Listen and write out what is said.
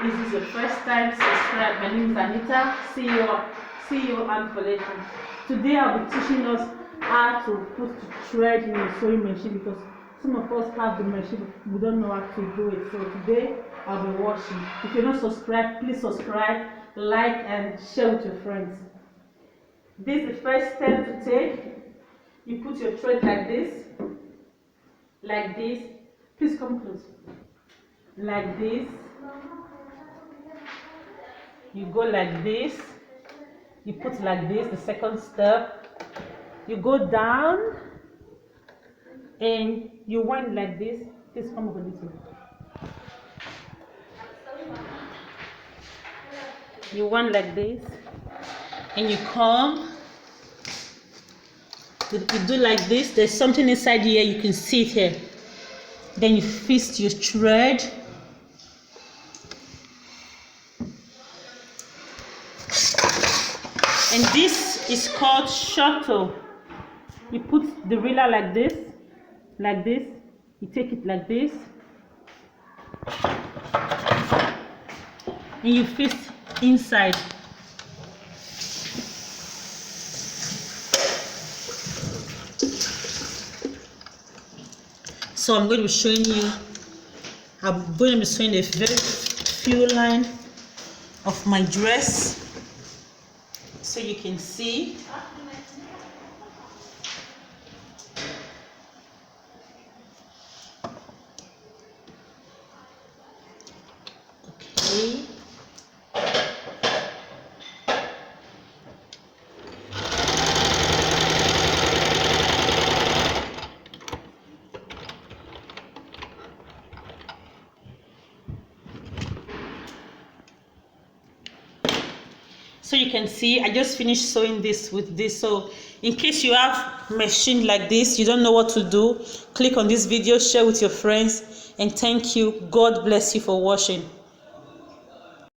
this is your first time, subscribe. My name is Anita, CEO and Collection. Today I'll be teaching us how to put thread in a sewing machine, because some of us have the machine but we don't know how to do it. So today I'll be washing. If you're not subscribed, please subscribe, like and share with your friends. This is the first step to take. You put your thread like this. Please come close. Like this. You go like this. You put like this, the second step. You go down and you wind like this. Please come over this way. You wind like this and you come. You do like this. There's something inside here, you can see it here. Then you fist your thread. And this is called shuttle. You put the reeler like this. You take it like this. And you fist inside. So I'm going to be showing you. I'm going to be showing a very few line of my dress, so you can see. Okay. So you can see I just finished sewing this with this. So in case you have machine like this, you don't know what to do, click on this video, share with your friends, and thank you. God bless you for watching.